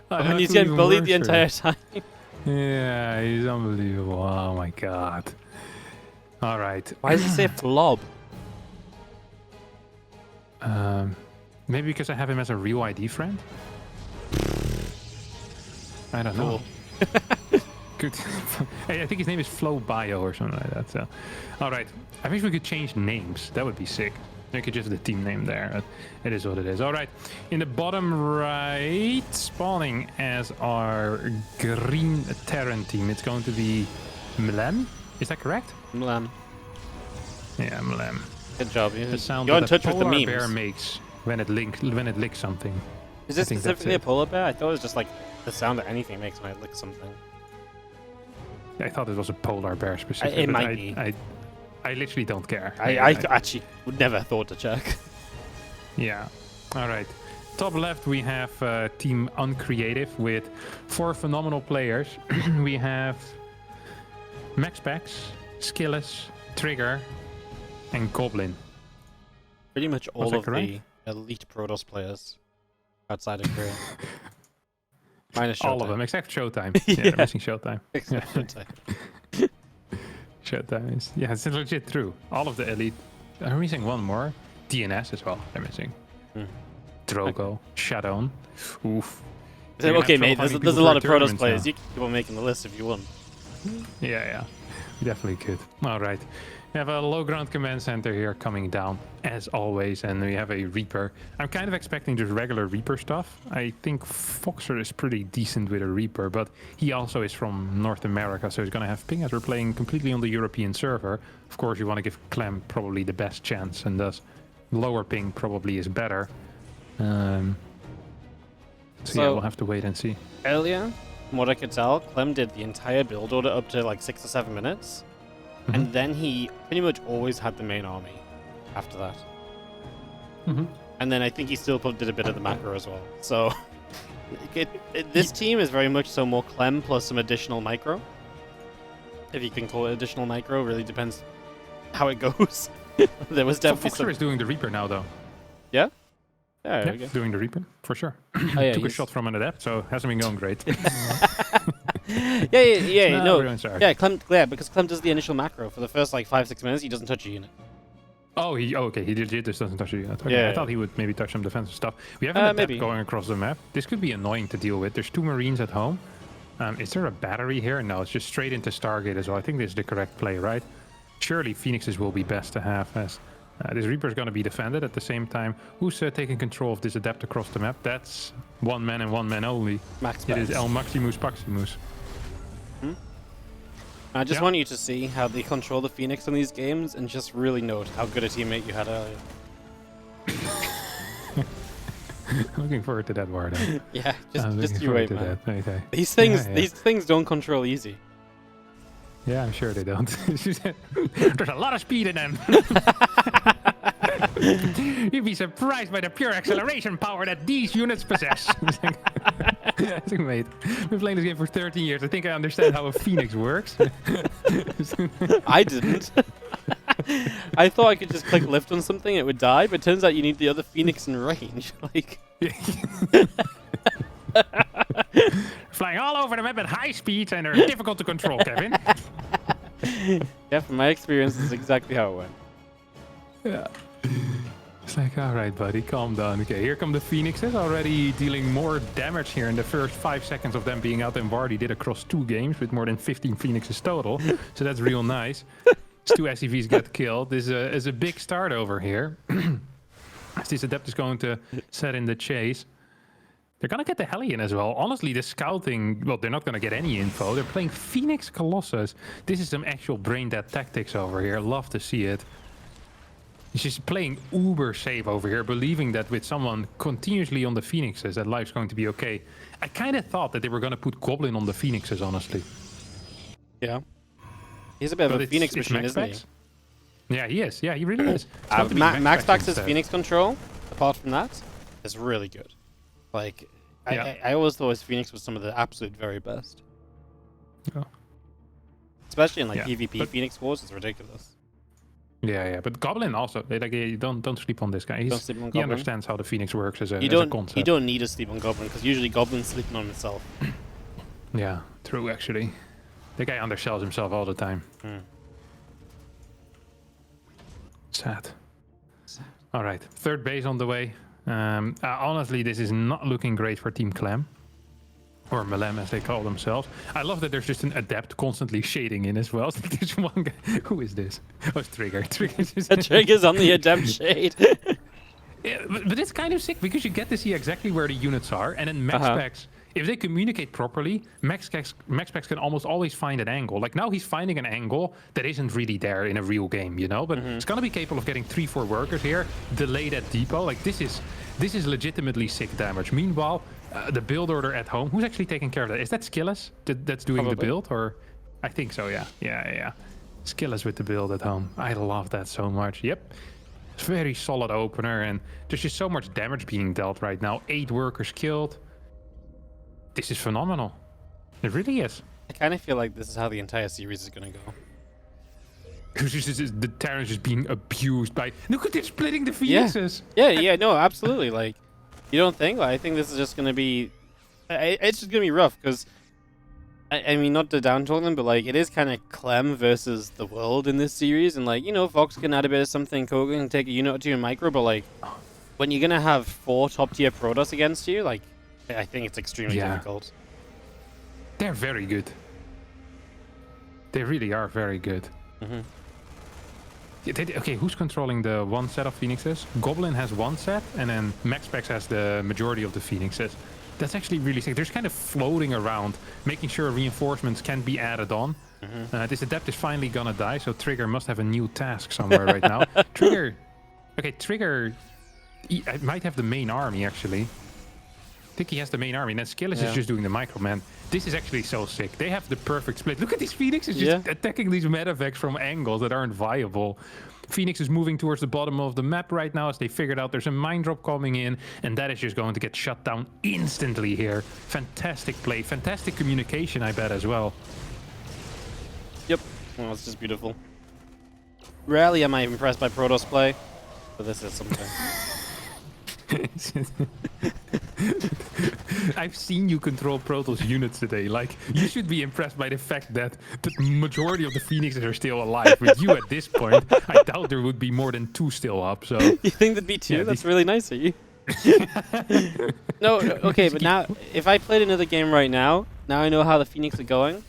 And he's getting bullied the entire time. Yeah, he's unbelievable. Oh my god. All right. Why does he say flob? Maybe because I have him as a real ID friend. I don't know. Good. I think his name is Flo Bio or something like that. So, all right. I wish we could change names. That would be sick. I could just the team name there. But it is what it is. All right. In the bottom right, spawning as our green Terran team, it's going to be Mlem. Is that correct? Mlem. Yeah, Mlem. Good job. The sound You're in that touch a with the polar memes. bear makes when it licks something. Is this I think specifically a that's it. polar bear? I thought it was just like the sound that anything makes when I lick something. I thought it was a polar bear specifically. It but might be. I literally don't care. I actually would never thought to check. Yeah. All right. Top left, we have Team Uncreative with 4 phenomenal players. We have MaxPax, SKillous, Trigger, and Goblin. Pretty much all that of correct? the elite Protoss players outside of Korea. Minus Showtime. All of them, except Showtime. Yeah, they're missing Showtime. Except Showtime. Showtime is... Yeah, it's legit true. All of the elite... I'm missing one more. DNS as well, they're missing. Drogo, Shadow'n. Oof. So, You're gonna okay, have mate, trouble there's finding a lot people of for Protoss tournaments players. now. You can keep on making the list if you want. Yeah, we definitely could. All right. We have a low ground command center here coming down, as always, and we have a Reaper. I'm kind of expecting just regular Reaper stuff. I think Foxer is pretty decent with a Reaper, but he also is from North America, so he's going to have ping as we're playing completely on the European server. Of course, you want to give Clem probably the best chance, and thus lower ping probably is better. So yeah, we'll have to wait and see. Earlier, from what I could tell, Clem did the entire build order up to like 6 or 7 minutes. And then he pretty much always had the main army after that. And then I think he still did a bit of the macro as well. So this team is very much so more Clem plus some additional micro. If you can call it additional micro, really depends how it goes. There was definitely Foxer is doing the Reaper now, though. Yeah? Yeah, there we Yeah, go. doing the Reaper, for sure. Oh, yeah, Took a he's- shot from an adept, so hasn't been going great. Yeah, no. everyone's sorry. Yeah, because Clem does the initial macro. For the first like 5-6 minutes, he doesn't touch a unit. Okay, he legit just doesn't touch the unit. Okay, Yeah. I thought he would maybe touch some defensive stuff. We have an adept maybe. going across the map. This could be annoying to deal with. There's 2 Marines at home. Is there a battery here? No, it's just straight into Stargate as well. I think this is the correct play, right? Surely Phoenixes will be best to have as this Reaper is going to be defended at the same time. Who's taking control of this adept across the map? That's one man and one man only. MaxPax. It is El Maximus Paximus. I just want you to see how they control the Phoenix in these games and just really note how good a teammate you had earlier. Looking forward to that, Wardo. Yeah, I'm just looking you wait, forward to man. that. Okay. These things don't control easy. Yeah, I'm sure they don't. There's a lot of speed in them. You'd be surprised by the pure acceleration power that these units possess. I think, mate, I've been playing this game for 13 years. I think I understand how a Phoenix works. I didn't. I thought I could just click lift on something, it would die, but turns out you need the other Phoenix in range. Like, Flying all over the map at high speeds and they're difficult to control, Kevin. yeah, from my experience, this is exactly how it went. Yeah. It's like, all right, buddy, calm down. Okay, here come the Phoenixes, already dealing more damage here in the first 5 seconds of them being out than Wardy did across 2 games with more than 15 Phoenixes total. So that's real nice. 2 SCVs get killed. This is a big start over here. This adept is going to set in the chase. They're going to get the Hellion as well. Honestly, the scouting, well, they're not going to get any info. They're playing Phoenix Colossus. This is some actual brain-dead tactics over here. Love to see it. He's just playing uber safe over here, believing that with someone continuously on the Phoenixes, that life's going to be okay. I kind of thought that they were going to put Goblin on the Phoenixes, honestly. Yeah. He's a bit of But a Phoenix machine, isn't he? MaxPax? Yeah, he is. Yeah, he really is. It's going to be MaxPax's instead. Phoenix control, apart from that, is really good. Like, Yeah. I always thought his Phoenix was some of the absolute very best. Oh. Especially in like Yeah, PvP but- Phoenix Wars, it's ridiculous. Yeah. But Goblin also, like, don't sleep on this guy. Don't sleep on He Goblin. understands how the Phoenix works as a concept. You don't need to sleep on Goblin, because usually Goblin's sleeping on himself. Yeah, true, actually. The guy undersells himself all the time. Sad. All right, third base on the way. Honestly, this is not looking great for Team Clem. Or Melem, as they call themselves. I love that there's just an adept constantly shading in as well. There's one guy. Who is this? Oh, it's Trigger. Trigger's on the adept shade. Yeah, but it's kind of sick because you get to see exactly where the units are. And then MaxPax, if they communicate properly, MaxPax can almost always find an angle. Like now he's finding an angle that isn't really there in a real game, you know? But it's going to be capable of getting 3-4 workers here, delay that depot. Like this is legitimately sick damage. Meanwhile, the build order at home, who's actually taking care of that? Is that SKillous that's doing Probably. the build? Or I think so, yeah. SKillous with the build at home. I love that so much. Yep. It's a very solid opener, and there's just so much damage being dealt right now. 8 workers killed. This is phenomenal. It really is. I kind of feel like this is how the entire series is going to go. The Terran's just being abused by... Look at, they're splitting the Phoenixes. Yeah, no, absolutely. Like, you don't think? Like, I think this is just going to be... It's just going to be rough, because... I mean, not to downtalk them, but, like, it is kind of Clem versus the world in this series. And, like, you know, Fox can add a bit of something, Coco can take a unit or two in micro, but, like, when you're going to have 4 top-tier Protoss against you, like, I think it's extremely difficult. They're very good. They really are very good. Okay, who's controlling the one set of Phoenixes? Goblin has one set, and then MaxPax has the majority of the Phoenixes. That's actually really sick. They're just kind of floating around, making sure reinforcements can be added on. This adept is finally gonna die, so Trigger must have a new task somewhere right now. Trigger... Okay, Trigger... I might have the main army, actually. I think he has the main army, and then SKillous is just doing the micro, man. This is actually so sick. They have the perfect split. Look at these Phoenixes just attacking these medevacs from angles that aren't viable. Phoenix is moving towards the bottom of the map right now as they figured out there's a mine drop coming in, and that is just going to get shut down instantly here. Fantastic play, fantastic communication, I bet, as well. Yep. Oh, it's just beautiful. Rarely am I impressed by Protoss play, but this is something. I've seen you control Protoss units today. Like, you should be impressed by the fact that the majority of the Phoenixes are still alive. With you at this point, I doubt there would be more than 2 still up. So you think there'd be 2? Yeah, that's really nice of you. No, okay, but now, if I played another game right now I know how the Phoenix are going,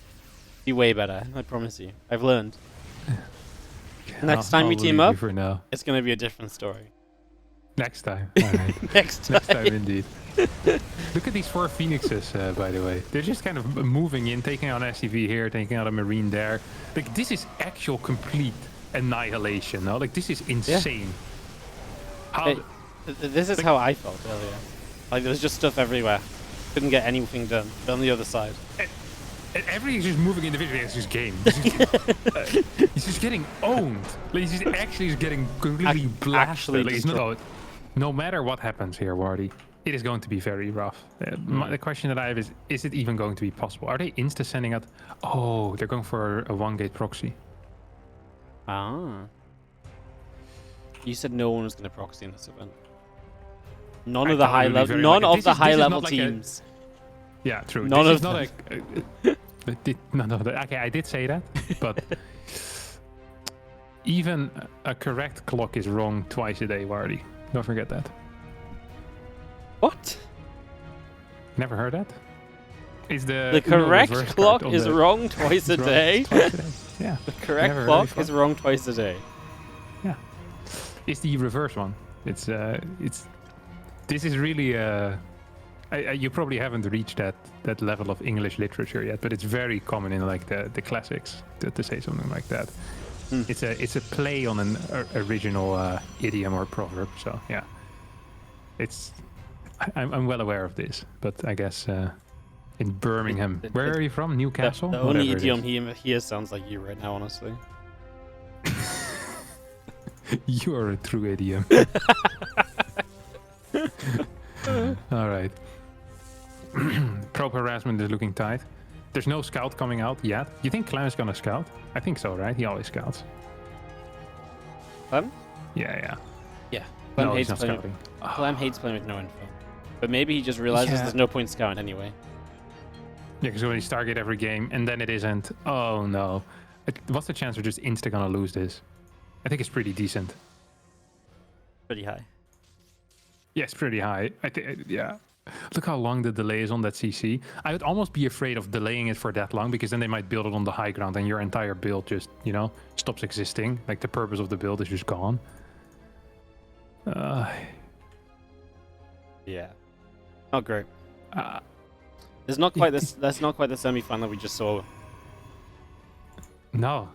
be way better. I promise you. I've learned. Next time we team up, it's going to be a different story. Next time. All right. Next time, indeed. Look at these 4 Phoenixes, by the way. They're just kind of moving in, taking out an SCV here, taking out a Marine there. Like, this is actual complete annihilation, no? Like, this is insane. Yeah. This is how I felt earlier. Like, there was just stuff everywhere. Couldn't get anything done. But on the other side. And everything's just moving individually. It's just game. He's just getting owned. Like, he's just actually getting completely blasted. Like, no matter what happens here, Wardy, it is going to be very rough. The question that I have is it even going to be possible? Are they insta sending out? Oh, they're going for a 1-gate proxy. Ah. You said no one was going to proxy in this event. None of the high level teams. Yeah, true. None this of is not a... Okay, I did say that, but even a correct clock is wrong twice a day, Wardy. Don't forget that. What? Never heard that? Is the correct clock is wrong twice a day? Yeah. The correct clock is wrong twice a day. Yeah. It's the reverse one. It's this is really you probably haven't reached that level of English literature yet, but it's very common in like the classics to say something like that. It's a play on an original idiom or proverb. So yeah, I'm well aware of this, but I guess in Birmingham, where are you from? Newcastle. The only idiom here sounds like you right now, honestly. You are a true idiom. All right. Probe harassment is looking tight. There's no scout coming out yet. You think Clem is gonna scout? I think so, right? He always scouts. Clem? Yeah. Yeah. Clem No, he's hates not playing. scouting. Clem hates playing with no info. But maybe he just realizes Yeah. there's no point scouting anyway. Yeah, because when you target every game and then it isn't. Oh no. What's the chance we're just insta gonna lose this? I think it's pretty decent. Pretty high. Yeah, it's pretty high. I think, yeah. Look how long the delay is on that CC. I would almost be afraid of delaying it for that long because then they might build it on the high ground and your entire build just, you know, stops existing. Like the purpose of the build is just gone. Yeah. Not great. It's not quite this. That's not quite the semi-final we just saw. No.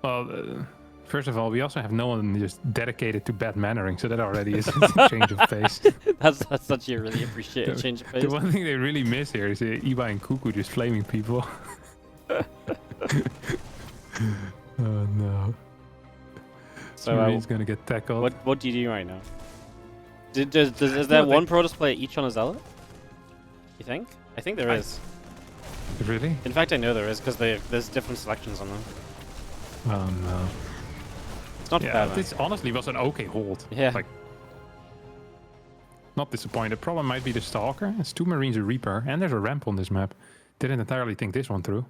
Well, first of all, we also have no one just dedicated to bad mannering, so that already is a change of pace. That's such a really appreciated change of pace. The one thing they really miss here is Eva and Cuckoo just flaming people. Oh no. So he's gonna get tackled. What do you do right now? Is there one Protoss player each on a Zealot? You think? I think there is. Really? In fact, I know there is because there's different selections on them. Oh no. It's not Yeah, bad. Man. this honestly was an okay hold. Yeah. Like, not disappointed. Problem might be the Stalker. It's 2 Marines, a Reaper, and there's a ramp on this map. Didn't entirely think this one through.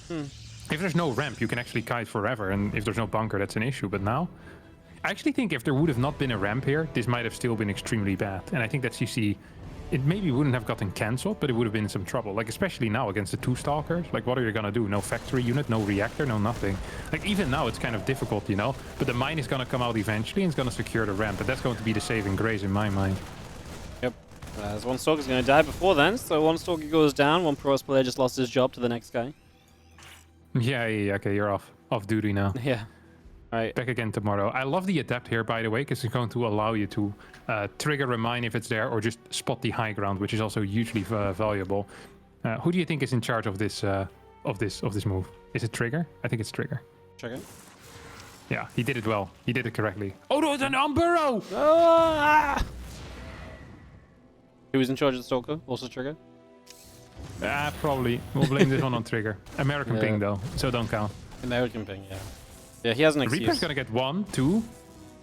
If there's no ramp, you can actually kite forever, and if there's no bunker, that's an issue. But now, I actually think if there would have not been a ramp here, this might have still been extremely bad. And I think that CC, it maybe wouldn't have gotten cancelled, but it would have been in some trouble. Like, especially now against the 2 Stalkers. Like, what are you gonna do? No factory unit, no reactor, no nothing. Like, even now, it's kind of difficult, you know? But the mine is gonna come out eventually, and it's gonna secure the ramp. But that's going to be the saving grace in my mind. Yep. As one Stalker's going to die before then, so one Stalker goes down, one Protoss player just lost his job to the next guy. Yeah, okay, you're off duty now. Yeah. Alright. Back again tomorrow. I love the adapt here, by the way, because it's going to allow you to trigger a mine if it's there, or just spot the high ground, which is also hugely valuable. Who do you think is in charge of this move? Is it Trigger? I think it's Trigger. Trigger? Yeah, he did it well. He did it correctly. Oh, no, it's an Unburrow! Ah! Who was in charge of the Stalker? Also Trigger? Probably. We'll blame this one on Trigger. American ping, though, so don't count. American ping, yeah. Yeah, he has an excuse. Reaper's gonna get 1, 2,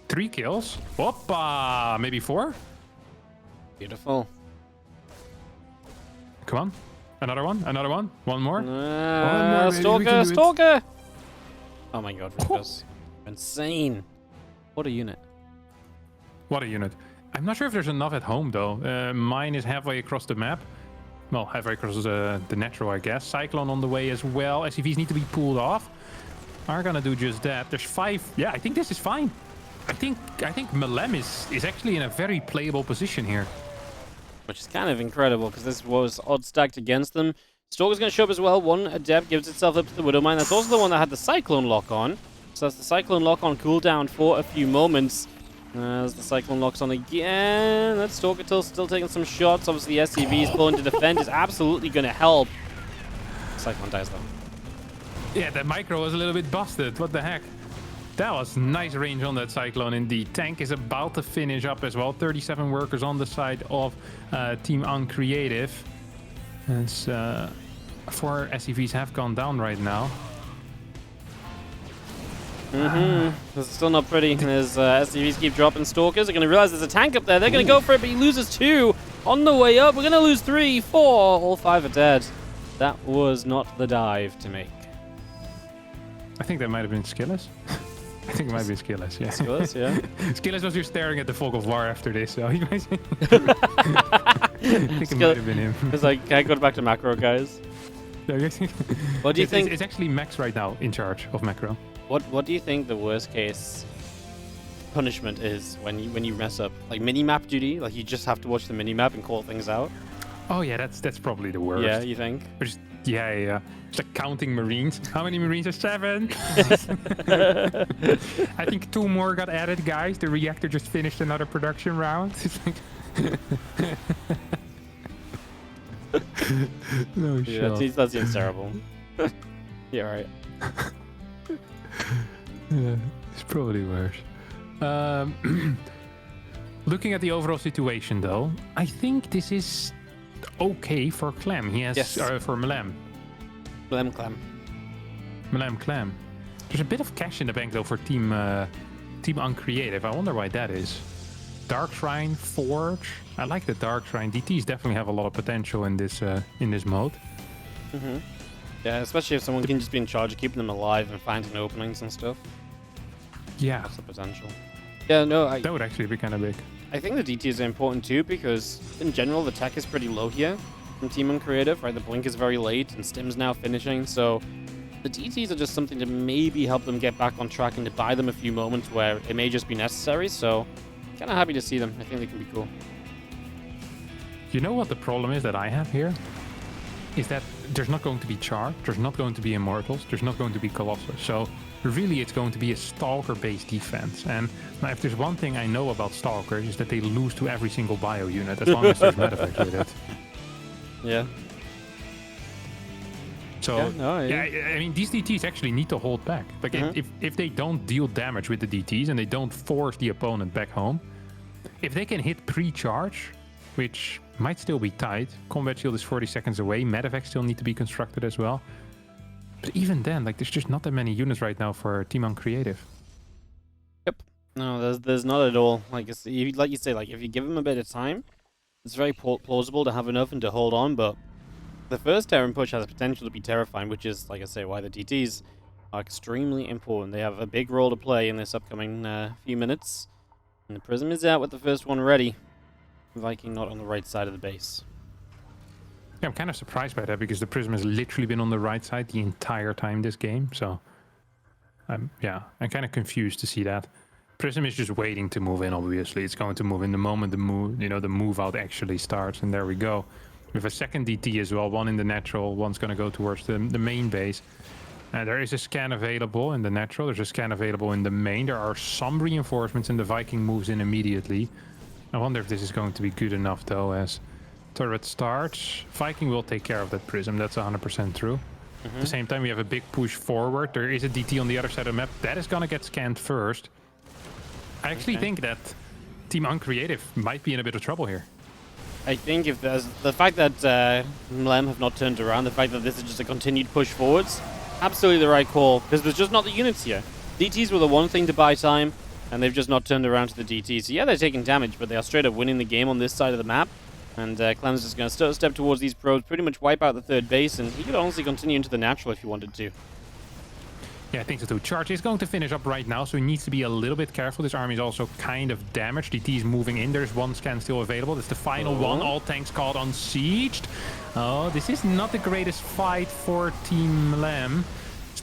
3 kills. Hoppa! Maybe 4? Beautiful. Come on. Another one? Another one? One more? Stalker! Stalker! Oh my god, Reapers. Insane. What a unit. What a unit. I'm not sure if there's enough at home, though. Mine is halfway across the map. Well, halfway across the natural, I guess. Cyclone on the way as well. SCVs need to be pulled off. Are gonna do just that. There's 5. Yeah, I think this is fine. I think Malem is actually in a very playable position here. Which is kind of incredible, because this was odd stacked against them. Stalker's going to show up as well. One Adept gives itself up to the Widowmine. That's also the one that had the Cyclone lock on. So that's the Cyclone lock on cooldown for a few moments. As the Cyclone locks on again. That Stalker still taking some shots. Obviously, the SCV is pulling to defend. Is absolutely going to help. Cyclone dies, though. Yeah, that micro was a little bit busted. What the heck? That was nice range on that Cyclone indeed. Tank is about to finish up as well. 37 workers on the side of Team Uncreative. As 4 SCVs have gone down right now. This is still not pretty. As SCVs keep dropping Stalkers, they're going to realize there's a tank up there. They're going to go for it, but he loses 2 on the way up. We're going to lose 3, 4. All 5 are dead. That was not the dive to make. I think that might have been SKillous. I think it might be SKillous, yeah. SKillous, yeah. SKillous was just staring at the fog of war after this, so you guys... I think it might have been him. It's like, can I go back to macro, guys? What do you think? It's actually Max right now in charge of macro. What do you think the worst case punishment is when you mess up? Like mini-map duty? Like you just have to watch the mini-map and call things out? Oh yeah, that's probably the worst. Yeah, you think? Yeah. It's like counting Marines. How many Marines are 7? I think 2 more got added, guys. The reactor just finished another production round. It's like no yeah, shot. that seems terrible. Yeah, right. Yeah, it's probably worse. Looking at the overall situation, though, I think this is okay for Clem. He has for Malem. Clem. Malem Clem. There's a bit of cash in the bank though for Team Team Uncreative. I wonder why that is. Dark Shrine, Forge. I like the Dark Shrine. DTs definitely have a lot of potential in this mode. Yeah, especially if someone can just be in charge of keeping them alive and finding openings and stuff. Yeah. That's the potential. Yeah, no, that would actually be kind of big. I think the DTs are important too because, in general, the tech is pretty low here from Team Uncreative, right? The blink is very late and Stim's now finishing, so the DTs are just something to maybe help them get back on track and to buy them a few moments where it may just be necessary, so kind of happy to see them. I think they can be cool. You know what the problem is that I have here? Is that there's not going to be Char, there's not going to be Immortals, there's not going to be Colossus. So really it's going to be a Stalker-based defense. And now if there's one thing I know about Stalkers is that they lose to every single bio unit as long as there's Medivac with it. Yeah. So, I mean, these DTs actually need to hold back. Like, if they don't deal damage with the DTs and they don't force the opponent back home, if they can hit pre-charge, which might still be tight, combat shield is 40 seconds away, Medivac still need to be constructed as well. But even then, like, there's just not that many units right now for Team Uncreative. Yep. No, there's not at all. Like you say, like, if you give them a bit of time, it's very plausible to have enough and to hold on, but the first Terran push has potential to be terrifying, which is, like I say, why the DTs are extremely important. They have a big role to play in this upcoming few minutes. And the Prism is out with the first one ready. Viking not on the right side of the base. Yeah, I'm kind of surprised by that because the Prism has literally been on the right side the entire time this game. So, yeah, I'm kind of confused to see that. Prism is just waiting to move in, obviously. It's going to move in the moment the move out actually starts, and there we go. We have a second DT as well, one in the natural, one's going to go towards the main base. There is a scan available in the natural, there's a scan available in the main. There are some reinforcements and the Viking moves in immediately. I wonder if this is going to be good enough though, as turret starts. Viking will take care of that Prism, that's 100% true. At the same time, we have a big push forward. There is a DT on the other side of the map. That is going to get scanned first. I actually think that Team Uncreative might be in a bit of trouble here. I think if there's the fact that Clem have not turned around, the fact that this is just a continued push forwards, absolutely the right call, because there's just not the units here. DTs were the one thing to buy time, and they've just not turned around to the DTs. So yeah, they're taking damage, but they are straight up winning the game on this side of the map. And Clem's just going to step towards these probes, pretty much wipe out the third base, and he could honestly continue into the natural if he wanted to. Yeah, I think so too. Charge is going to finish up right now, so he needs to be a little bit careful. This army is also kind of damaged. DT is moving in. There's one scan still available. That's the final one. All tanks caught on sieged. Oh, this is not the greatest fight for Team Lem.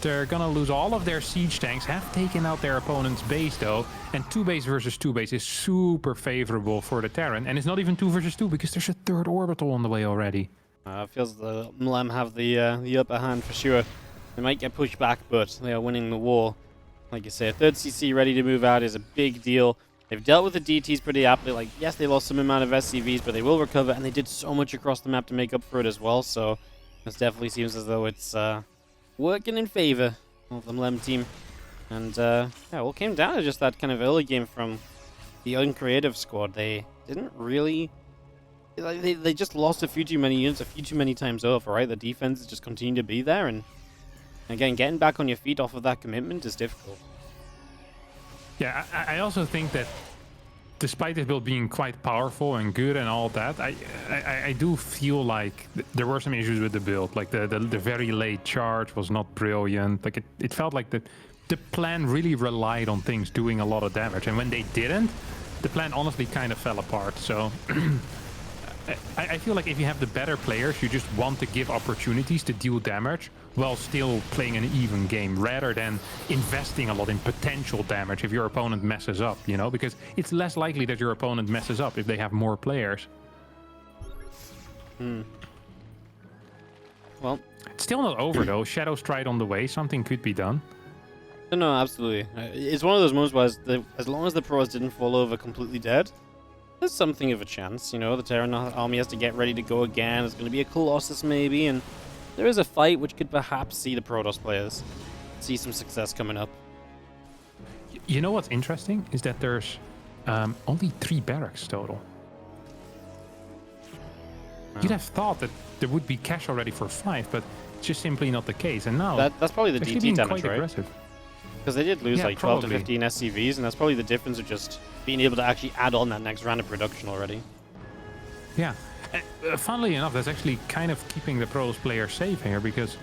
They're gonna lose all of their siege tanks, have taken out their opponent's base though, and 2 base versus 2 base is super favorable for the Terran, and it's not even 2 versus 2 because there's a third orbital on the way already. Feels the Lem have the upper hand for sure. They might get pushed back, but they are winning the war. Like you say, a third CC ready to move out is a big deal. They've dealt with the DTs pretty aptly. Like, yes, they lost some amount of SCVs, but they will recover, and they did so much across the map to make up for it as well, so this definitely seems as though it's working in favor of the Lem team. And yeah, well, it came down to just that kind of early game from the Uncreative squad. They didn't really... They just lost a few too many units a few too many times over, right? The defenses just continue to be there, and again, getting back on your feet off of that commitment is difficult. Yeah, I also think that despite this build being quite powerful and good and all that, I do feel like there were some issues with the build. Like the very late charge was not brilliant. Like it felt like the plan really relied on things doing a lot of damage, and when they didn't, the plan honestly kind of fell apart. So I feel like if you have the better players, you just want to give opportunities to deal damage while still playing an even game, rather than investing a lot in potential damage if your opponent messes up, you know? Because it's less likely that your opponent messes up if they have more players. Well, it's still not over though. Shadow Stride on the way. Something could be done. No, absolutely. It's one of those moments where as long as the pros didn't fall over completely dead, there's something of a chance, you know. The Terran army has to get ready to go again. There's going to be a Colossus maybe, and there is a fight which could perhaps see the Protoss players see some success coming up. You know what's interesting is that there's only 3 barracks total. Oh. You'd have thought that there would be cash already for 5, but it's just simply not the case. And now that's probably the DT damage, quite right? Aggressive. Because they did lose like 12 probably. to 15 SCVs, and that's probably the difference of just being able to actually add on that next round of production already. Yeah. Funnily enough, that's actually kind of keeping the Protoss player safe here, because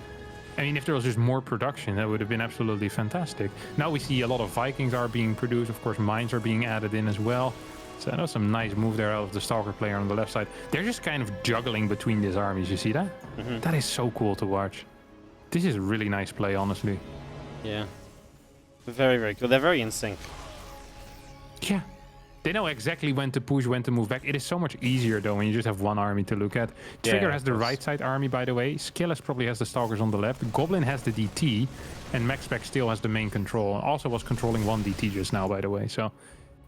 I mean, if there was just more production, that would have been absolutely fantastic. Now we see a lot of Vikings are being produced. Of course, mines are being added in as well. So that was some nice move there out of the Stalker player on the left side. They're just kind of juggling between these armies. You see that? That is so cool to watch. This is a really nice play, honestly. Yeah. Very, very cool. They're very in sync. Yeah. They know exactly when to push, when to move back. It is so much easier, though, when you just have one army to look at. Trigger has the right side army, by the way. SKillous probably has the Stalkers on the left. Goblin has the DT. And MaxPax still has the main control. Also was controlling one DT just now, by the way. So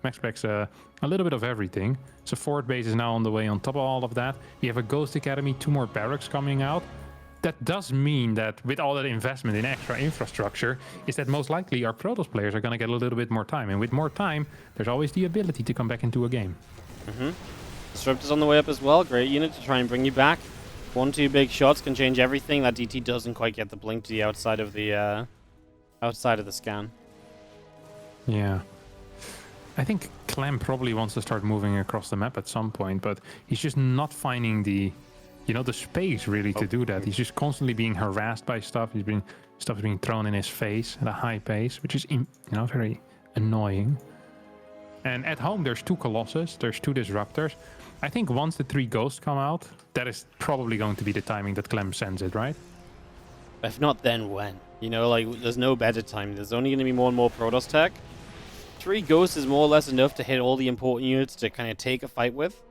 MaxPax a little bit of everything. So forward base is now on the way on top of all of that. We have a Ghost Academy, 2 more barracks coming out. That does mean that with all that investment in extra infrastructure, is that most likely our Protoss players are going to get a little bit more time. And with more time, there's always the ability to come back into a game. Disruptor's on the way up as well. Great unit to try and bring you back. 1-2 big shots can change everything. That DT doesn't quite get the blink to the outside of the scan. Yeah. I think Clem probably wants to start moving across the map at some point, but he's just not finding the space really to do that. He's just constantly being harassed by stuff. Stuff is being thrown in his face at a high pace, which is very annoying. And at home, there's 2 Colossus, there's 2 Disruptors. I think once the 3 Ghosts come out, that is probably going to be the timing that Clem sends it, right? If not, then when? There's no better time. There's only going to be more and more Protoss tech. 3 Ghosts is more or less enough to hit all the important units to kind of take a fight with.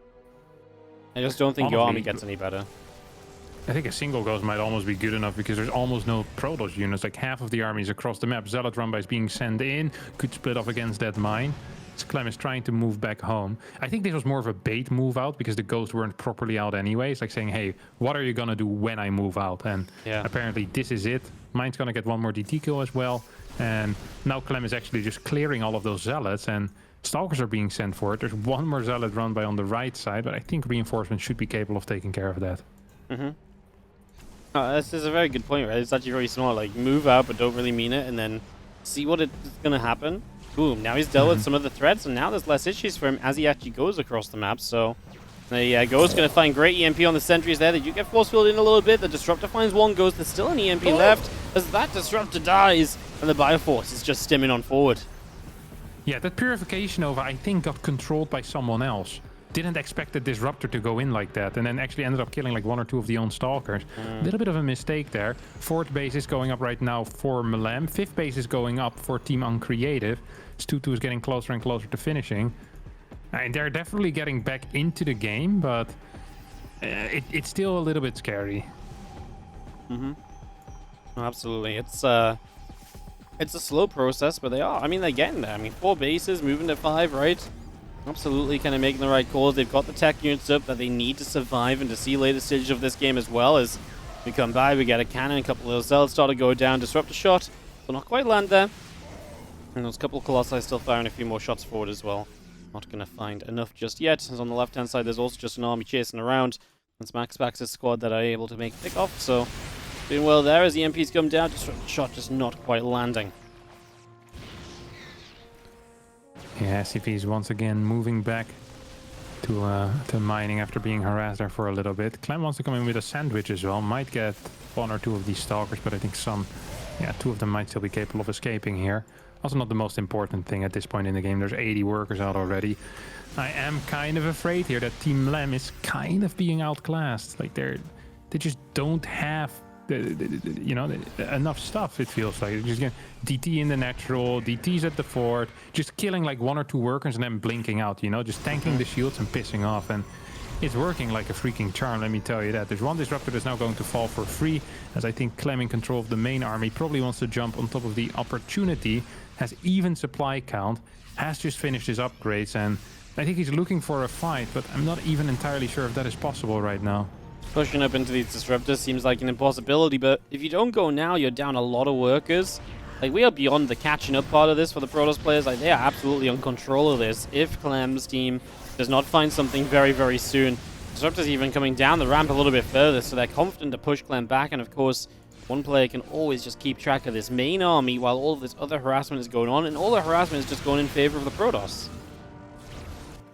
I just don't think your army gets any better. I think a single Ghost might almost be good enough, because there's almost no Protoss units. Like half of the armies across the map. Zealot Rumba is being sent in, could split off against that mine. So Clem is trying to move back home. I think this was more of a bait move out, because the Ghosts weren't properly out anyway. It's like saying, hey, what are you going to do when I move out? And apparently this is it. Mine's going to get 1 more DT kill as well. And now Clem is actually just clearing all of those Zealots, and Stalkers are being sent for it. There's 1 more Zealot run by on the right side, but I think reinforcements should be capable of taking care of that. This is a very good point, right? It's actually very small. Like, move out, but don't really mean it, and then see what is going to happen. Boom. Now he's dealt with some of the threats, and now there's less issues for him as he actually goes across the map. So the Ghost going to find great EMP on the sentries there. They do get force filled in a little bit. The Disruptor finds 1 Ghost. There's still an EMP left as that Disruptor dies, and the Bioforce is just stimming on forward. Yeah, that Purification Nova, I think, got controlled by someone else. Didn't expect the Disruptor to go in like that, and then actually ended up killing like 1 or 2 of the own Stalkers. A little bit of a mistake there. 4th base is going up right now for Malem. 5th base is going up for Team Uncreative. Stu2 is getting closer and closer to finishing. And they're definitely getting back into the game, but it's still a little bit scary. Absolutely. It's a slow process, but they are. I mean, they're getting there. I mean, 4 bases, moving to 5, right? Absolutely kind of making the right calls. They've got the tech units up that they need to survive and to see later stages of this game as well. As we come by, we get a cannon, a couple of those Zealots start to go down, disrupt a shot. Will not quite land there. And those couple of Colossi still firing a few more shots forward as well. Not going to find enough just yet. As on the left-hand side, there's also just an army chasing around. It's MaxPax's squad that are able to make a pick off, so doing well there as the EMPs come down. Disrupt the shot just not quite landing. Yeah, SCP is once again moving back to mining after being harassed there for a little bit. Clem wants to come in with a sandwich as well. Might get 1 or 2 of these Stalkers, but I think 2 of them might still be capable of escaping here. Also not the most important thing at this point in the game. There's 80 workers out already. I am kind of afraid here that Team Lem is kind of being outclassed. Like they just don't have enough stuff, it feels like. Just DT in the natural, DTs at the fort, just killing like 1 or 2 workers and then blinking out, just tanking the shields and pissing off. And it's working like a freaking charm, let me tell you that. There's 1 Disruptor that's now going to fall for free, as I think Clem in control of the main army probably wants to jump on top of the opportunity, has even supply count, has just finished his upgrades, and I think he's looking for a fight, but I'm not even entirely sure if that is possible right now. Pushing up into these Disruptors seems like an impossibility, but if you don't go now, you're down a lot of workers. Like, we are beyond the catching up part of this for the Protoss players. Like, they are absolutely on control of this. If Clem's team does not find something very, very soon, Disruptors even coming down the ramp a little bit further, so they're confident to push Clem back, and of course, one player can always just keep track of this main army while all of this other harassment is going on, and all the harassment is just going in favor of the Protoss.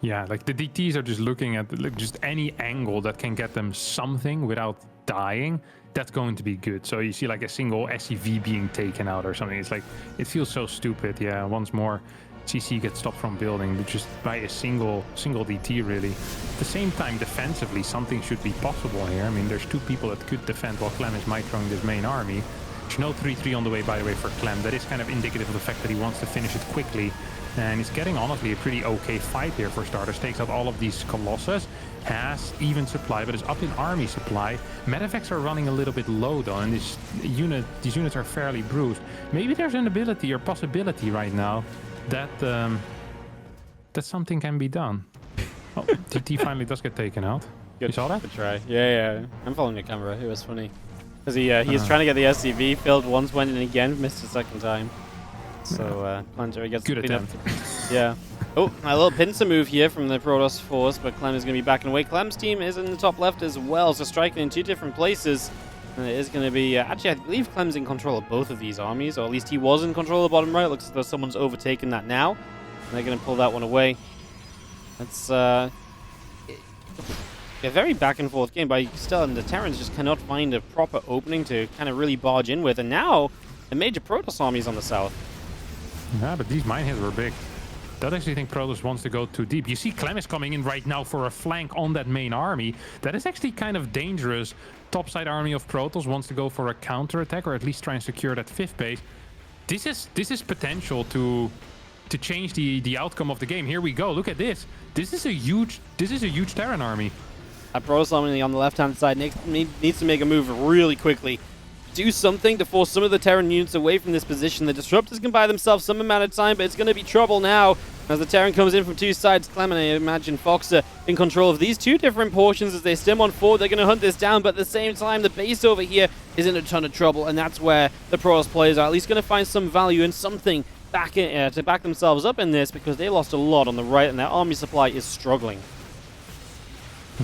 Yeah, like the DTs are just looking at like, just any angle that can get them something without dying. That's going to be good. So you see like a single SCV being taken out or something. It's like, it feels so stupid. Yeah, once more, CC gets stopped from building, but just by a single DT really. At the same time, defensively, something should be possible here. I mean, there's two people that could defend while Clem is microing this main army. There's no 3-3 on the way, by the way, for Clem. That is kind of indicative of the fact that he wants to finish it quickly. And he's getting, honestly, a pretty okay fight here for starters. Takes out all of these Colossus. Has even supply, but is up in army supply. Medevacs are running a little bit low, though, and these units are fairly bruised. Maybe there's an ability or possibility right now that that something can be done. Oh, TT finally does get taken out. Good, you saw that? Good try. Yeah. I'm following the camera. It was funny. Because he was trying to get the SCV, failed once, went in again, missed a second time. So, Planter gets good attempt. Yeah. Oh, a little pincer move here from the Protoss force, but Clem is going to be backing away. Clem's team is in the top left as well, so striking in two different places. And it is going to be... actually, I believe Clem's in control of both of these armies, or at least he was in control of the bottom right. Looks as though someone's overtaken that now. And they're going to pull that one away. That's a very back and forth game, but still, and the Terrans just cannot find a proper opening to kind of really barge in with. And now, the major Protoss army is on the south. Yeah, but these mine hits were big. Don't actually think Protoss wants to go too deep. You see Clem is coming in right now for a flank on that main army. That is actually kind of dangerous. Topside army of Protoss wants to go for a counterattack, or at least try and secure that fifth base. This is potential to change the outcome of the game. Here we go. Look at this. This is a huge Terran army. That Protoss army on the left-hand side needs to make a move really quickly. Do something to force some of the Terran units away from this position. The Disruptors can buy themselves some amount of time, but it's going to be trouble now as the Terran comes in from two sides. Clem and I imagine Fox are in control of these two different portions as they stem on forward. They're going to hunt this down, but at the same time, the base over here is in a ton of trouble, and that's where the Protoss players are at least going to find some value in something back in, to back themselves up in this, because they lost a lot on the right, and their army supply is struggling.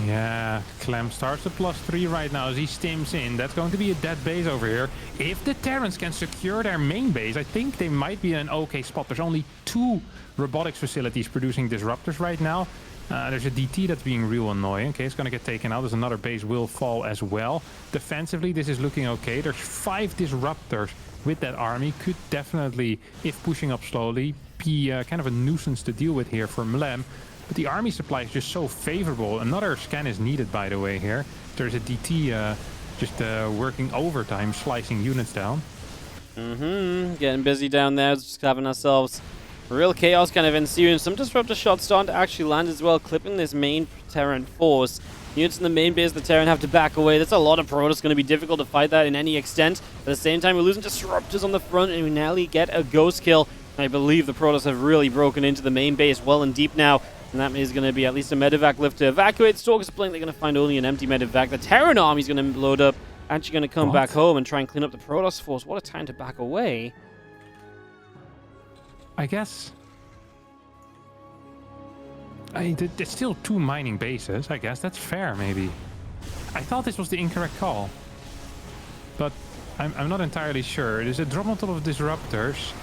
Yeah, Clem starts at +3 right now as he steams in. That's going to be a dead base over here. If the Terrans can secure their main base, I think they might be in an okay spot. There's only 2 robotics facilities producing disruptors right now. There's a DT that's being real annoying. Okay, it's going to get taken out. There's another base will fall as well. Defensively, this is looking okay. There's 5 disruptors with that army. Could definitely, if pushing up slowly, be kind of a nuisance to deal with here for Mlem. But the army supply is just so favorable. Another scan is needed, by the way, here. There's a DT just working overtime, slicing units down. Getting busy down there, just having ourselves real chaos kind of ensuing. Some disruptor shots starting to actually land as well, clipping this main Terran force. Units in the main base, the Terran have to back away. That's a lot of Protoss. Going to be difficult to fight that in any extent. At the same time, we're losing disruptors on the front, and we nearly get a ghost kill. I believe the Protoss have really broken into the main base well and deep now. And that is going to be at least a medevac lift to evacuate. Stalkers Blink, they're going to find only an empty medevac. The Terran army is going to load up. Actually going to come back home and try and clean up the Protoss force. What a time to back away. I guess... there's still 2 mining bases, I guess. That's fair, maybe. I thought this was the incorrect call. But I'm not entirely sure. There's a drop on top of disruptors.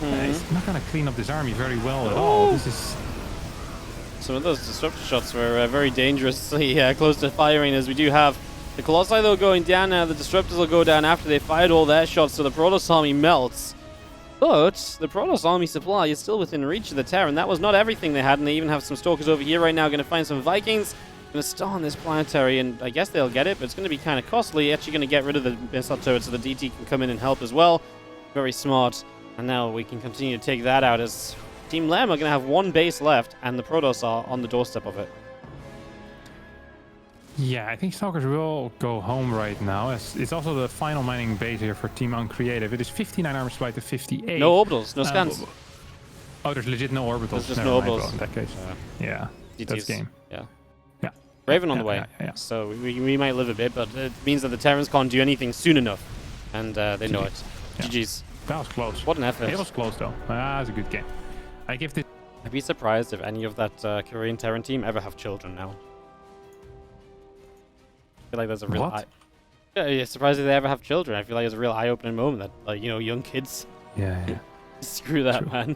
It's not going to clean up this army very well at all. This is... Some of those disruptor shots were very dangerously close to firing, as we do have the Colossi, though, going down now. The Disruptors will go down after they fired all their shots, so the Protoss army melts. But the Protoss army supply is still within reach of the Terran. That was not everything they had, and they even have some Stalkers over here right now. Going to find some Vikings. Going to stall on this planetary, and I guess they'll get it, but it's going to be kind of costly. Actually going to get rid of the missile turret so the DT can come in and help as well. Very smart. And now we can continue to take that out as Team Lem are going to have 1 base left, and the Protoss are on the doorstep of it. Yeah, I think Stalkers will go home right now. It's also the final mining base here for Team Uncreative. It is 59 armor supply to 58. No orbitals, no scans. Oh, there's legit no orbitals. There's just no orbitals. In that case. Yeah. That's game. Yeah. Yeah. Raven on the way. Yeah. So we might live a bit, but it means that the Terrans can't do anything soon enough. And they know it. Yeah. GG's. That was close. What an effort. It was close, though. It was a good game. I give this... I'd be surprised if any of that Korean Terran team ever have children now. I feel like there's a real... Yeah, you're surprised if they ever have children. I feel like it's a real eye-opening moment that, like, young kids. Yeah. Screw that, True. man.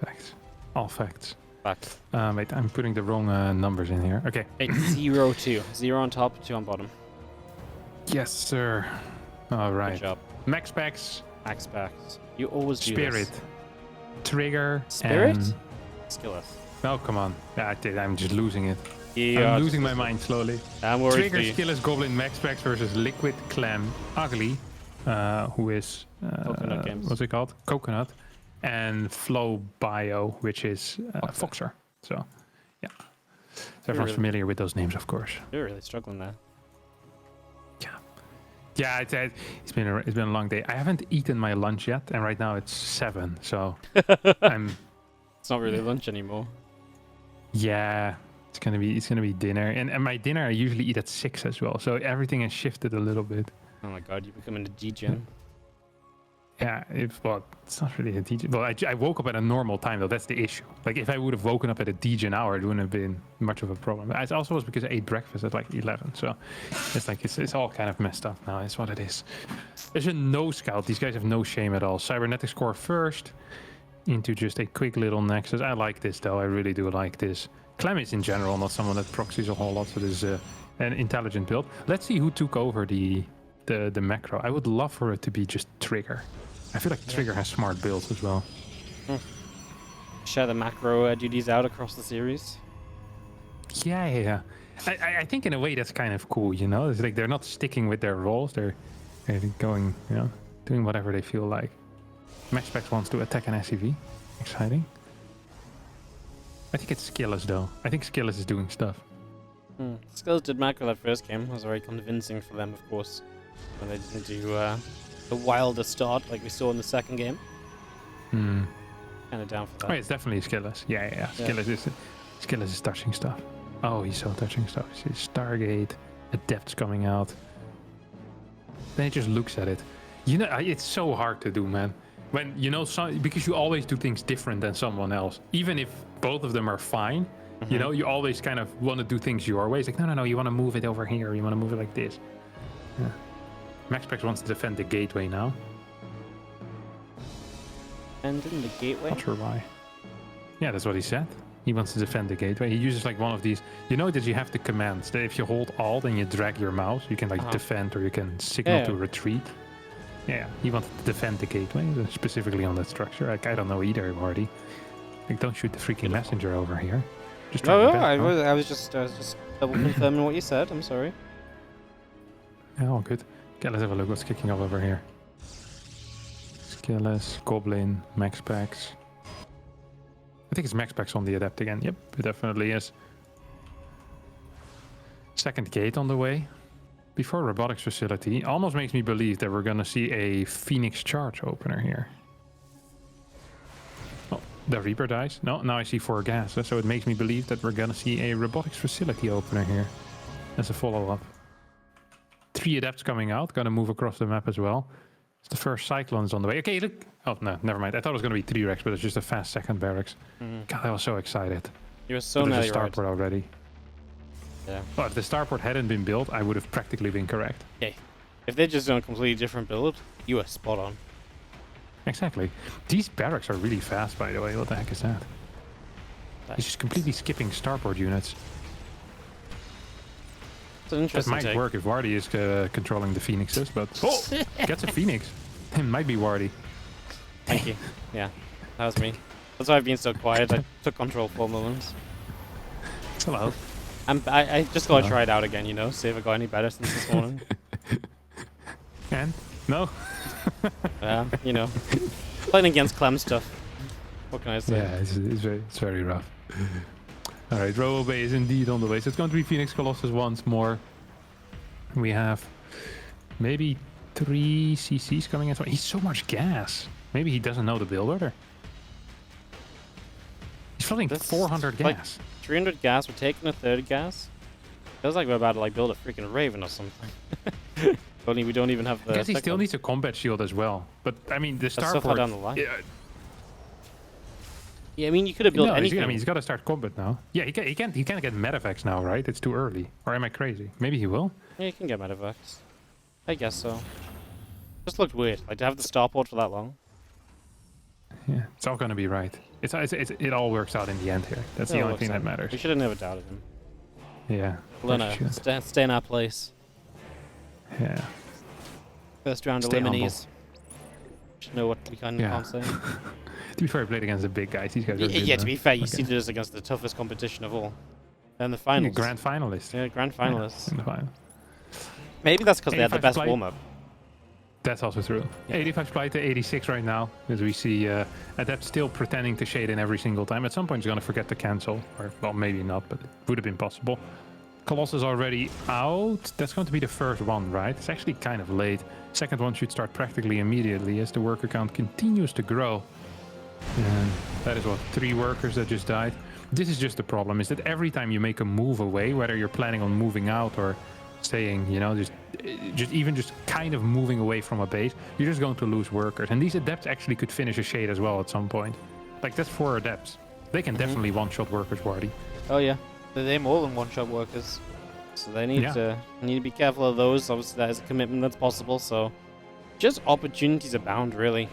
Facts. All facts. Facts. Wait, I'm putting the wrong numbers in here. Okay. It's 0-2. 0 on top, 2 on bottom. Yes, sir. All right. Good job. MaxPax. MaxPax. You always do Spirit. this. Trigger. Spirit? And... SKillous. Oh, come on. Yeah, I'm just losing it. Yeah, I'm losing my mind slowly. I'm worried Trigger, for you. SKillous, Goblin, MaxPax versus Liquid, Clem, Ugly, who is... Coconut Games. What's it called? Coconut. And Flow Bio, which is Foxer. So, yeah. So everyone's familiar with those names, of course. You're really struggling there. Yeah, it's been a long day. I haven't eaten my lunch yet, and right now it's 7. So I'm. It's not really lunch anymore. Yeah, it's gonna be dinner, and my dinner I usually eat at 6 as well. So everything has shifted a little bit. Oh my god, you're becoming a degen. Yeah, it's not really a degen. Well, I woke up at a normal time though. That's the issue. Like if I would have woken up at a degen hour, it wouldn't have been much of a problem. It also was because I ate breakfast at like 11. So it's like it's all kind of messed up now. It's what it is. There's a no scout. These guys have no shame at all. Cybernetics core first into just a quick little nexus. I like this though. I really do like this. Clem is in general not someone that proxies a whole lot. So this is an intelligent build. Let's see who took over the macro. I would love for it to be just Trigger. I feel like Trigger has smart builds as well. Share the macro duties out across the series. Yeah. I think in a way that's kind of cool, It's like they're not sticking with their roles. They're going, doing whatever they feel like. MaxPax wants to attack an SCV. Exciting. I think it's SKillous though. I think SKillous is doing stuff. SKillous did macro that first game. It was very convincing for them, of course. When they didn't do the wilder start like we saw in the second game. Kind of down for that. Oh, it's definitely SKillous. Yeah. SKillous is touching stuff. Oh, he's so touching stuff. You see Stargate, Adepts coming out. Then he just looks at it. It's so hard to do, man. When because you always do things different than someone else. Even if both of them are fine, you always kind of want to do things your way. It's like, no, you want to move it over here. You want to move it like this. Yeah. MaxPax wants to defend the gateway now. And in the gateway? Not sure why. Yeah, that's what he said. He wants to defend the gateway. He uses like one of these. You know that you have the commands that if you hold Alt and you drag your mouse, you can like defend or you can signal to retreat. Yeah, he wanted to defend the gateway, specifically on that structure. Like, I don't know either, Wardy. Like, don't shoot the freaking messenger over here. Just I was just double confirming what you said. I'm sorry. Yeah, all good. Okay, let's have a look what's kicking off over here. SKillous, Goblin, MaxPax. I think it's MaxPax on the Adept again. Yep, it definitely is. Second gate on the way. Before robotics facility. Almost makes me believe that we're going to see a Phoenix charge opener here. Oh, the Reaper dies. No, now I see 4 gas. So it makes me believe that we're going to see a robotics facility opener here. As a follow-up. 3 Adepts coming out. Going to move across the map as well. It's the first Cyclones on the way. Okay, look. Oh, no, never mind. I thought it was going to be 3 Rex, but it's just a fast second barracks. God, I was so excited. You were so nearly right. Starport already. Yeah. Well, if the starport hadn't been built, I would have practically been correct. Yeah. If they'd just done a completely different build, you were spot on. Exactly. These barracks are really fast, by the way. What the heck is that? He's just completely skipping starport units. It's an interesting That might work if Wardy is controlling the Phoenixes, but... Oh! Gets a Phoenix. It might be Wardy. Thank you. Yeah, that was me. That's why I've been so quiet. I took control for a moment. Hello. I just gotta try it out again, see if I got any better since this morning. And? No? Playing against Clem stuff. What can I say? Yeah, it's very rough. Alright, Robo Bay is indeed on the way. So it's going to be Phoenix Colossus once more. We have maybe 3 CCs coming in. He's so much gas. Maybe he doesn't know the build order. He's flooding 400 gas. Like 300 gas, we're taking a third gas. Feels like we're about to build a freaking Raven or something. Only we don't even have the. I guess he still needs a combat shield as well. But I mean, the That's so far starport down the line. Yeah, I mean, you could have built No, anything. I mean, he's got to start combat now. Yeah, he can't get medevacs now, right? It's too early. Or am I crazy? Maybe he will. Yeah, you can get medevacs. I guess so. Just looked weird, like to have the starport for that long. Yeah, it's all gonna be right. It all works out in the end here. That's the only thing that matters. We should have never doubted him. Yeah. Well, no, stay in our place. Yeah. First round Stay eliminees. Should know what we can't say. To be fair, I played against the big guys. These guys are good, to be fair, you see this against the toughest competition of all. And the finals. Yeah, grand finalists. Yeah, grand finalists. Yeah, in the final. Maybe that's because they had the best warm-up. That's also true. 85 supply to 86 right now, as we see Adept still pretending to shade in every single time. At some point, he's going to forget to cancel. Or, well, maybe not, but it would have been possible. Colossus already out. That's going to be the first one, right? It's actually kind of late. Second one should start practically immediately as the worker count continues to grow. And that is what, 3 workers that just died. This is just the problem, is that every time you make a move away, whether you're planning on moving out or staying, you know, just kind of moving away from a base, you're just going to lose workers. And these adepts actually could finish a shade as well at some point. Like, that's 4 adepts. They can definitely one-shot workers, Wardy. Oh yeah, they're more than one-shot workers, so they need to be careful of those. Obviously, that is a commitment that's possible. So, just opportunities abound, really.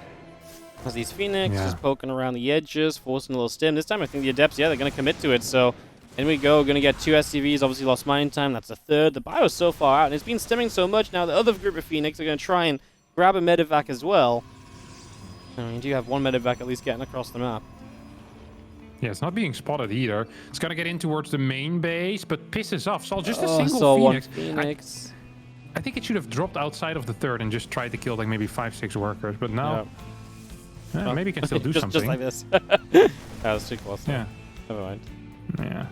As these Phoenix just poking around the edges, forcing a little stim. This time, I think the adepts, they're going to commit to it. So. In we go, going to get 2 SCVs, obviously lost mine time, that's a third. The bio's so far out, and it's been stimming so much now, the other group of Phoenix are going to try and grab a medevac as well. I mean, you do have 1 medevac at least getting across the map. Yeah, it's not being spotted either. It's going to get in towards the main base, but pisses off. So just a single Phoenix. Phoenix. I think it should have dropped outside of the third and just tried to kill like maybe 5-6 workers, but now... Yeah, maybe you can still do something. Just like this. That was too close. Yeah. Never mind. Yeah.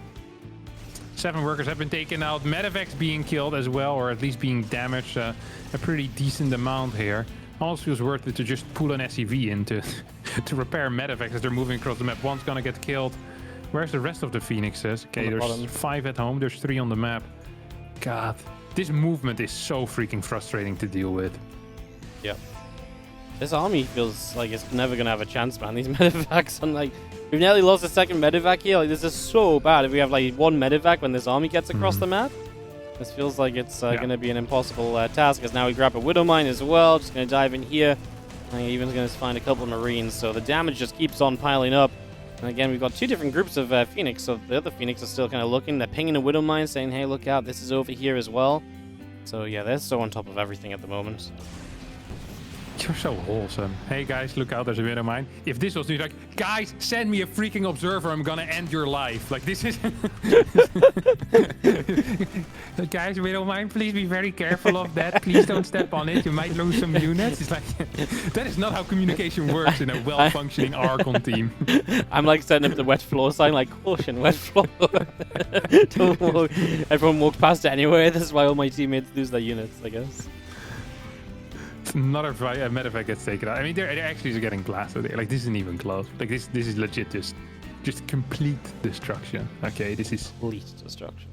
7 workers have been taken out. Medevacs being killed as well, or at least being damaged a pretty decent amount here. Also feels worth it to just pull an SCV in to repair medevacs as they're moving across the map. One's gonna get killed. Where's the rest of the Phoenixes? Okay, there's 5 at home. There's 3 on the map. God, this movement is so freaking frustrating to deal with. Yep. This army feels like it's never gonna have a chance, man. These medevacs, and like, we've nearly lost a second medevac here. Like, this is so bad. If we have like 1 medevac when this army gets across the map, this feels like it's gonna be an impossible task. As now we grab a Widow Mine as well. Just gonna dive in here. And even gonna find a couple of Marines. So the damage just keeps on piling up. And again, we've got 2 different groups of Phoenix. So the other Phoenix are still kind of looking. They're pinging a Widow Mine, saying, "Hey, look out! This is over here as well." So yeah, they're so on top of everything at the moment. You're so wholesome. Hey guys, look out, there's a Widow Mine. If this was like, guys, send me a freaking observer, I'm gonna end your life. Like, this is... Guys, Widow Mine, please be very careful of that. Please don't step on it, you might lose some units. It's like, that is not how communication works in a well-functioning Archon team. I'm like setting up the wet floor sign, like, caution, wet floor. Everyone walked past it anyway, this is why all my teammates lose their units, I guess. Another medevac gets taken out. I mean, they're actually getting blasted. Like, this isn't even close. Like, this is legit just complete destruction. Okay, this is complete destruction.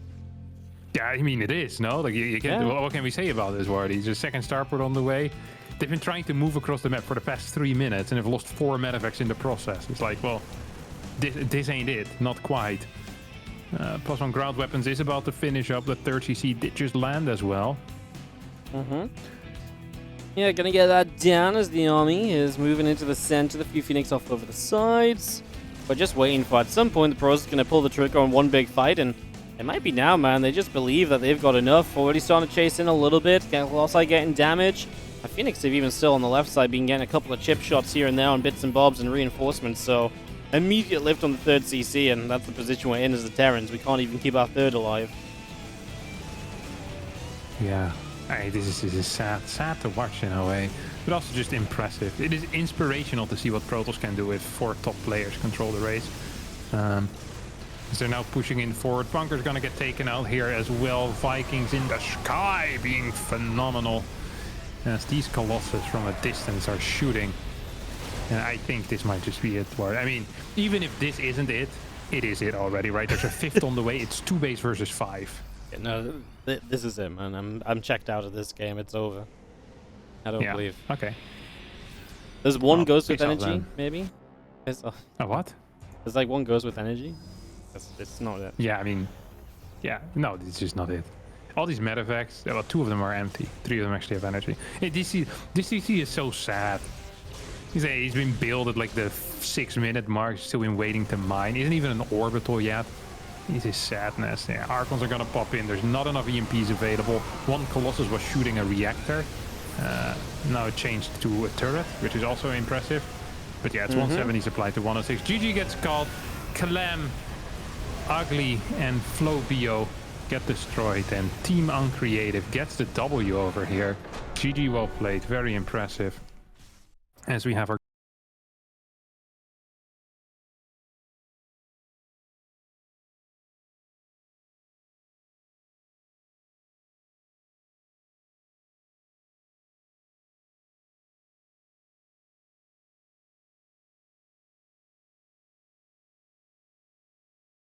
Yeah, I mean, it is, no? Like, you can. Yeah. What can we say about this, Wardy? There's a second starport on the way. They've been trying to move across the map for the past 3 minutes and have lost 4 medevacs in the process. It's like, well, this ain't it. Not quite. +1 ground weapons is about to finish up. The 3rd CC did just land as well. Yeah, gonna get that down as the army is moving into the center. The few Phoenix off over the sides. But just waiting for, at some point, the Protoss is gonna pull the trigger on one big fight, and it might be now, man. They just believe that they've got enough. Already starting to chase in a little bit. Also getting damage. Phoenix have even still on the left side been getting a couple of chip shots here and there on bits and bobs and reinforcements, so immediate lift on the 3rd CC, and that's the position we're in as the Terrans. We can't even keep our 3rd alive. Yeah. Hey, this is sad to watch in a way, but also just impressive. It is inspirational to see what Protoss can do if 4 top players control the race. As they're now pushing in forward. Bunker's gonna get taken out here as well. Vikings in the sky being phenomenal. As these Colossus from a distance are shooting. And I think this might just be it. I mean, even if this isn't it, it is it already, right? There's a 5th on the way. It's 2 base versus 5. No, this is it, man. I'm checked out of this game. It's over. I don't believe. Okay. There's one ghost with energy, maybe? A what? There's like one goes with energy. It's not it. Yeah, I mean, yeah, no, this is just not it. All these medevacts, well, 2 of them are empty. 3 of them actually have energy. Hey, this DC is so sad. He's been built at like the 6-minute mark, still been waiting to mine. Isn't even an orbital yet. This is sadness. Yeah, Archons are gonna pop in. There's not enough EMPs available. One Colossus was shooting a reactor. Now it changed to a turret, which is also impressive. But yeah, it's 170 supplied to 106. GG gets called. Clem, Ugly, and FlowBio get destroyed, and Team Uncreative gets the W over here. GG, well played, very impressive. As we have our